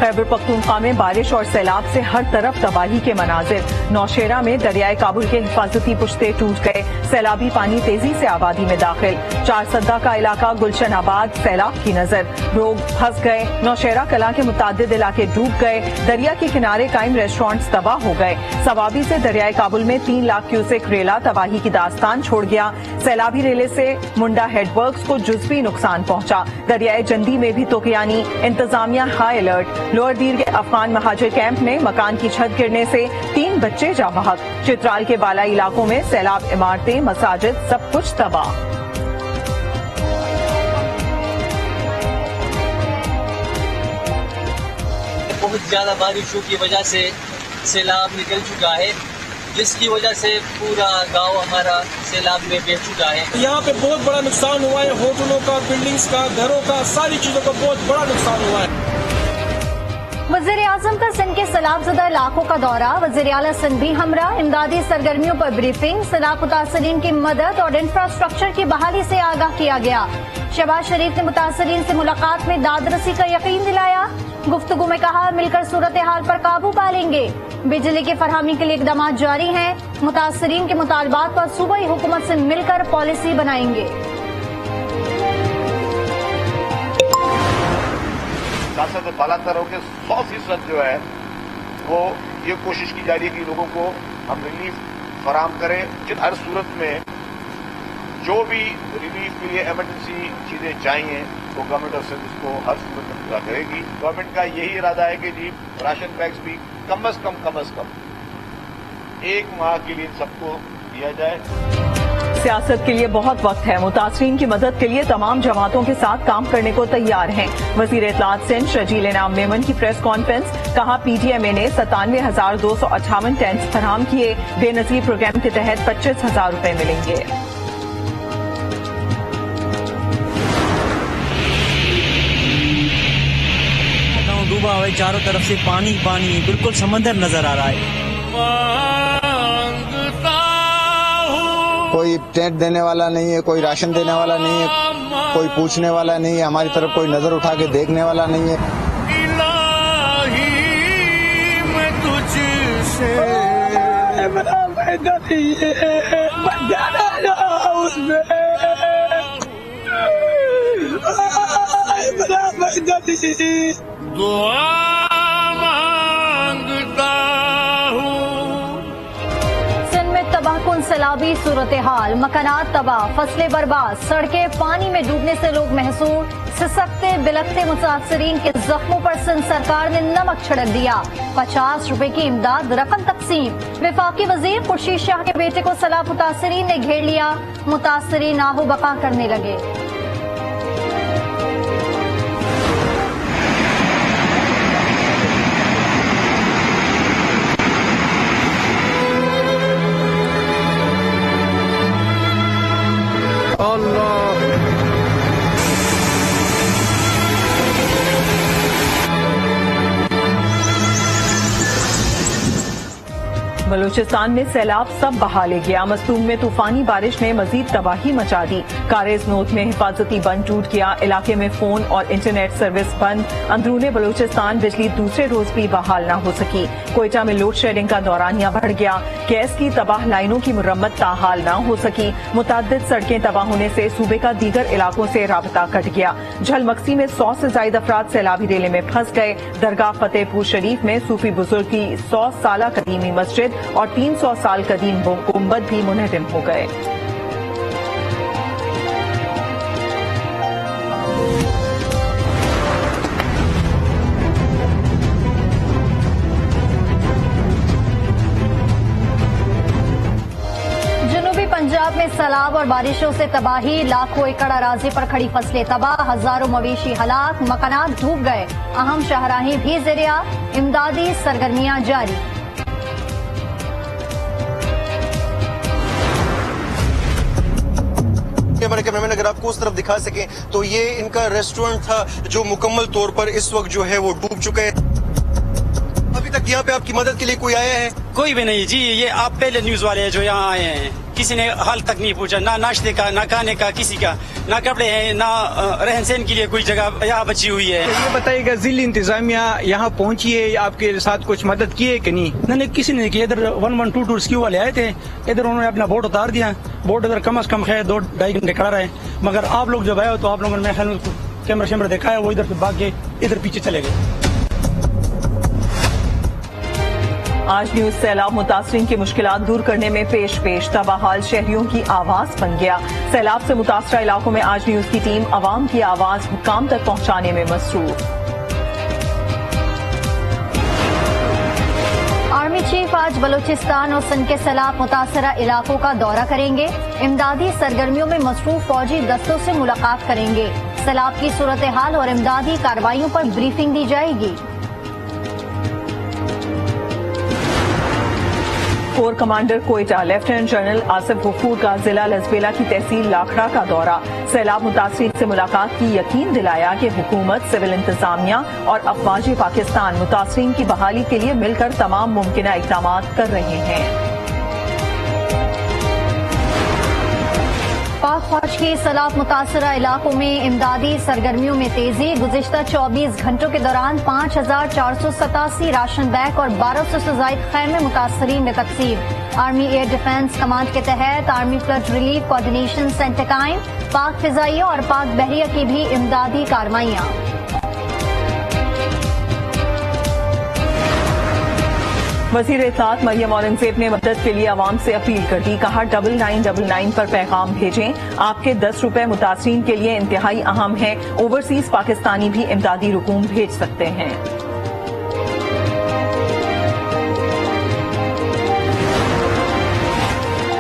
खैबर पख्तूनख्वा में बारिश और सैलाब से हर तरफ तबाही के मनाजिर। नौशेरा में दरियाए काबुल के हिफाजती पुश्ते टूट गए। सैलाबी पानी तेजी से आबादी में दाखिल। चार सद्दा का इलाका गुलशन आबाद सैलाब की नजर। लोग फंस गए। नौशेरा कला के मुतादिद इलाके डूब गए। दरिया के किनारे कायम रेस्टोरेंट्स तबाह हो गए। सवाबी से दरियाए काबुल में 3 लाख क्यूसेक रेला तबाही की दास्तान छोड़ गया। सैलाबी रेले से मुंडा हेडवर्क्स को जुज़वी नुकसान पहुंचा। दरियाए जंदी में भी तोकियानी। इंतजामिया हाई अलर्ट। लोअर दीर के अफगान महाजिर कैंप में मकान की छत गिरने से 3 बच्चे जा बहक। चित्राल के बालाई इलाकों में सैलाब इमारतें मसाजिद सब कुछ तबाह। बहुत ज्यादा बारिशों की वजह से सैलाब निकल चुका है, जिसकी वजह से पूरा गांव हमारा सैलाब में बह चुका है। यहाँ पे बहुत बड़ा नुकसान हुआ है। होटलों का, बिल्डिंग्स का, घरों का, सारी चीजों का बहुत बड़ा नुकसान हुआ है। वज़ीर आज़म का सिंध के सैलाबज़दा इलाकों का दौरा। वज़ीर आला सिंध भी हमरा। इमदादी सरगर्मियों पर ब्रीफिंग। सैलाब मुतासरीन की मदद और इंफ्रास्ट्रक्चर की बहाली से आगाह किया गया। शहबाज शरीफ ने मुतासरीन से मुलाकात में दादरसी का यकीन दिलाया। गुफ्तगू में कहा मिलकर सूरत हाल पर काबू पा लेंगे। बिजली की फरहमी के लिए इक़दाम जारी हैं। मुतासरीन के मुतालबात पर सूबाई हुकूमत से मिलकर पॉलिसी बनाएंगे। सांसद बालातर हो के 100% जो है वो ये कोशिश की जा रही है कि लोगों को हम रिलीफ फराहम करें। हर सूरत में जो भी रिलीफ के लिए इमरजेंसी चीजें चाहिए तो गवर्नमेंट ऑफ सिंध इसको हर सूरत में पूरा करेगी। गवर्नमेंट का यही इरादा है कि जी राशन बैग्स भी कम से कम 1 माह के लिए सबको दिया जाए। सियासत के लिए बहुत वक्त है। मुतासरीन की मदद के लिए तमाम जमातों के साथ काम करने को तैयार हैं। वजीर इत्तलात सिंध शजील इनाम मेमन की प्रेस कॉन्फ्रेंस। कहा PTMA ने 97,258 टेंट्स फराहम किए। बेनजीर प्रोग्राम के तहत 25,000 रुपए मिलेंगे। डूबा हुआ चारों तरफ से पानी पानी, बिल्कुल समंदर नजर आ रहा है। कोई टेंट देने वाला नहीं है, कोई राशन देने वाला नहीं है, कोई पूछने वाला नहीं है, हमारी तरफ कोई नजर उठा के देखने वाला नहीं है। मैं तुझसे दुआ मांगता हूँ। सिंध में तबाहकुन सैलाबी सूरत हाल। मकानात तबाह, फसलें बर्बाद, सड़कें पानी में डूबने से लोग महसूर। सिसकते बिलखते मुतासरीन के जख्मों पर सिंध सरकार ने नमक छिड़क दिया। 50 रुपए की इमदाद रकम तकसीम। वफाकी वजीर खुर्शीद शाह के बेटे को सैलाब मुतासरीन ने घेर लिया। मुतासरीन आहू बका करने लगे। बलूचिस्तान में सैलाब सब बहा ले गया। मस्तूम में तूफानी बारिश ने मजीद तबाही मचा दी। कारेज नोत में हिफाजती बंद टूट गया। इलाके में फोन और इंटरनेट सर्विस बंद। अंदरूने बलूचिस्तान बिजली दूसरे रोज भी बहाल न हो सकी। कोयटा में लोड शेडिंग का दौरानिया बढ़ गया। गैस की तबाह लाइनों की मुरम्मत ताहाल न हो सकी। मुताद्दिद सड़कें तबाह होने से सूबे का दीगर इलाकों से राबता कट गया। झलमक्सी में 100 से ज्यादा अफराद सैलाबी रेले में फंस गए। दरगाह फतेहपुर शरीफ में सूफी बुजुर्ग की 100 साल कदीमी मस्जिद और 300 साल कदीम गुंबद भी मुनहदिम हो गए। जनूबी पंजाब में सैलाब और बारिशों से तबाही। लाखों एकड़ अराजी पर खड़ी फसलें तबाह। हजारों मवेशी हलाक। मकानात डूब गए। अहम शाहराही भी ज़ेरिया। इमदादी सरगर्मियां जारी। कैमरामैन अगर आपको उस तरफ दिखा सकें तो ये इनका रेस्टोरेंट था जो मुकम्मल तौर पर इस वक्त जो है वो डूब चुका है। अभी तक यहाँ पे आपकी मदद के लिए कोई आया है? कोई भी नहीं जी, ये आप पहले न्यूज वाले हैं जो यहाँ आए हैं। किसी ने हाल तक नहीं पूछा, ना नाश्ते का, ना खाने का, किसी का ना कपड़े हैं, ना रहन सहन के लिए कोई जगह यहाँ बची हुई है। ये बताइएगा जिला इंतजामिया यहाँ पहुंची है, आपके साथ कुछ मदद की है कि नहीं? नहीं, किसी ने किया। इधर 112 रेस्क्यू वाले आए थे, इधर उन्होंने अपना बोट उतार दिया। बोट इधर कम से कम है 2-2.5 घंटे खड़ा रहे, मगर आप लोग जब आए हो तो आप लोगों ने कैमरा शैमरा देखा है, वो इधर से भाग के इधर पीछे चले गए। आज न्यूज सैलाब मुतासरीन की मुश्किलात दूर करने में पेश तबाहाल शहरियों की आवाज बन गया। सैलाब से मुतासरा इलाकों में आज न्यूज की टीम अवाम की आवाज हुक्काम तक पहुंचाने में मसरूफ। आर्मी चीफ आज बलूचिस्तान और सिंध के सैलाब मुतासरा इलाकों का दौरा करेंगे। इमदादी सरगर्मियों में मसरूफ फौजी दस्तों से मुलाकात करेंगे। सैलाब की सूरत हाल और इमदादी कार्रवाइयों पर ब्रीफिंग दी जाएगी। Core commander Quetta lieutenant general Asif Ghafoor का जिला लसबेला की तहसील लाखड़ा का दौरा। सैलाब मुतासरीन से मुलाकात की यकीन दिलाया कि हुकूमत, सिविल इंतजामिया और अफवाज पाकिस्तान मुतासरीन की बहाली के लिए मिलकर तमाम मुमकिन इक़दाम कर रहे हैं। पाक फौज की सैलाब मुतासरा इलाकों में इमदादी सरगर्मियों में तेजी। गुज़िश्ता 24 घंटों के दौरान 5,487 राशन बैग और 1200 से ज़ायद खैमे मुतासरीन में तकसीम। आर्मी एयर डिफेंस कमांड के तहत army flood relief coordination centre कायम। पाक फिजाइया और पाक बहरिया की भी इमदादी कार्रवाइयाँ। वज़ीर इत्तलात मरियम औरंगजेब ने मदद के लिए आवाम से अपील कर दी। कहा 9999 पर पैगाम भेजें। आपके 10 रुपए मुतासरीन के लिए इंतहाई अहम है। ओवरसीज पाकिस्तानी भी इमदादी रकूम भेज सकते हैं।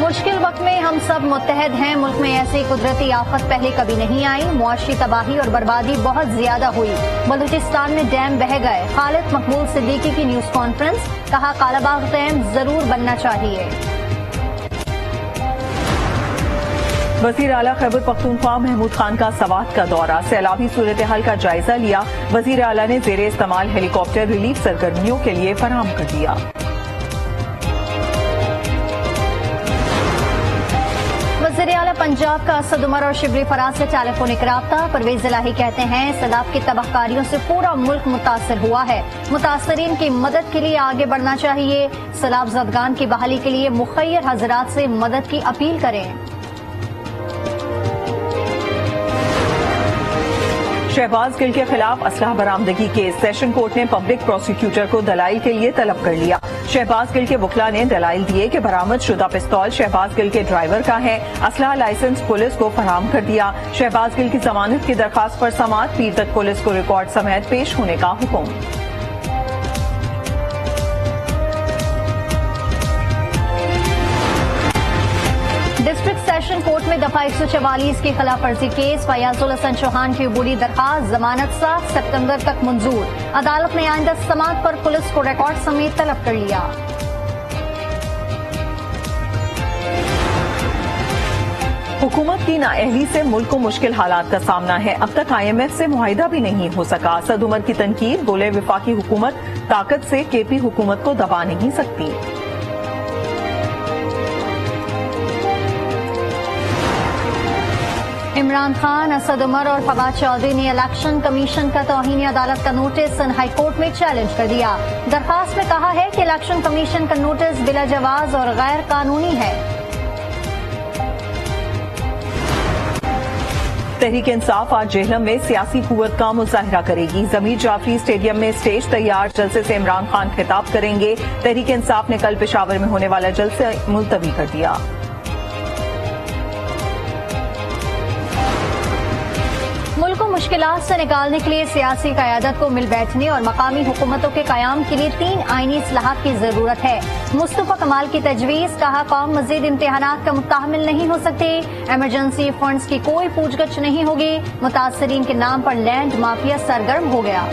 मुश्किल वक्त में हम सब मुत्तहद हैं। मुल्क में ऐसी कुदरती आफत पहले कभी नहीं आई। मुआशी तबाही और बर्बादी बहुत ज्यादा हुई। बलूचिस्तान में डैम बह गए। खालिद मकबूल सिद्दीकी की न्यूज कॉन्फ्रेंस। कहा कालाबाग डैम जरूर बनना चाहिए। वज़ीर आला खैबर पख्तूनख्वा महमूद खान का सवात का दौरा। सैलाबी सूरत हाल का जायजा लिया। वज़ीर आला ने ज़ेरे इस्तेमाल हेलीकॉप्टर रिलीफ सरगर्मियों के लिए फराहम कर दिया। वज़ीर आला पंजाब का असद उमर और शिबली फराज से टेलीफोनिक राब्ता। परवेज इलाही कहते हैं सैलाब की तबाहकारियों से पूरा मुल्क मुतासर हुआ है। मुतासरीन की मदद के लिए आगे बढ़ना चाहिए। सैलाब ज़दगान की बहाली के लिए मुखय्यर हजरात से मदद की अपील करें। शहबाज गिल के खिलाफ असलहा बरामदगी केस। सेशन कोर्ट ने पब्लिक प्रोसिक्यूटर को दलाइल के लिए तलब कर लिया। शहबाज गिल के वकला ने दलाइल दिए कि बरामद शुदा पिस्तौल शहबाज गिल के ड्राइवर का है। असलहा लाइसेंस पुलिस को फराहम कर दिया। शहबाज गिल की जमानत की दरखास्त पर समाअत। पीर तक पुलिस को रिकॉर्ड समेत पेश होने का हुक्म। डिस्ट्रिक्ट सेशन कोर्ट में दफा 144 की खिलाफ वर्जी केस। फयाजुल हसन चौहान की अबूरी दरखास्त जमानत 7 सितंबर तक मंजूर। अदालत ने आइंदा समाअत पर पुलिस को रिकॉर्ड समेत तलब कर लिया। हुकूमत की नाअहली से मुल्क को मुश्किल हालात का सामना है। अब तक IMF से मुआहिदा भी नहीं हो सका। असद उमर की तनकीद। बोले विफाकी हुकूमत ताकत से KP हुकूमत को दबा नहीं सकती। इमरान खान, असद उमर और फवाद चौधरी ने इलेक्शन कमीशन का तौहीन अदालत का नोटिस हाई कोर्ट में चैलेंज कर दिया। दरखास्त में कहा है कि इलेक्शन कमीशन का नोटिस बिला जवाज और गैर कानूनी है। तहरीक इंसाफ आज जेहलम में सियासी कुव्वत का मुजाहरा करेगी। जमीर जाफरी स्टेडियम में स्टेज तैयार। जलसे से इमरान खान खिताब करेंगे। तहरीक इंसाफ ने कल पेशावर में होने वाला जलसा मुलतवी कर दिया। मुल्क को मुश्किलात से निकालने के लिए सियासी क़यादत को मिल बैठने और मकामी हुकूमतों के क़याम के लिए 3 आईनी इस्लाहात की जरूरत है। मुस्तफा कमाल की तजवीज़। कहा कौम मजीद इम्तिहानात का मुत्तहमिल नहीं हो सकती। एमरजेंसी फंड्स की कोई पूछगछ नहीं होगी। मुतासरीन के नाम पर लैंड माफिया सरगर्म हो गया।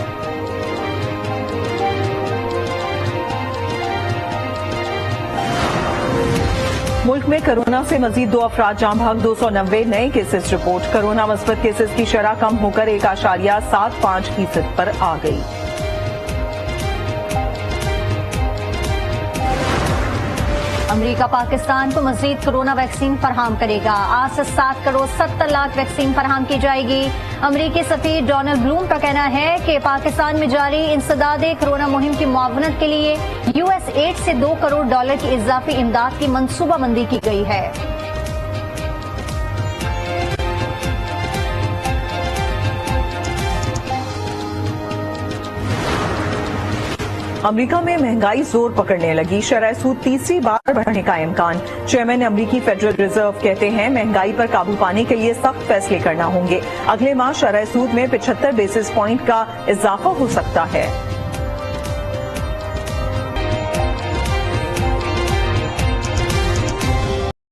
मुल्क में कोरोना से मजीद 2 अफराद जान भाग। 290 नए केसेस रिपोर्ट। कोरोना मस्बत केसेस की शरह कम होकर 1.75% पर आ गई। अमरीका पाकिस्तान को मजीद कोरोना वैक्सीन फराहम करेगा। आज से 7 करोड़ 70 लाख वैक्सीन फराहम की जाएगी। अमरीकी सफीर डोनाल्ड ब्लूम का कहना है कि पाकिस्तान में जारी इंसदादे कोरोना मुहिम की मुआवनत के लिए US8 से $2 करोड़ की इजाफी इमदाद की मंसूबाबंदी की गई है। अमेरिका में महंगाई जोर पकड़ने लगी, शरह सूद तीसरी बार बढ़ने का इम्कान। चेयरमैन अमेरिकी फेडरल रिजर्व कहते हैं महंगाई पर काबू पाने के लिए सख्त फैसले करना होंगे। अगले माह शरह सूद में 75 बेसिस पॉइंट का इजाफा हो सकता है।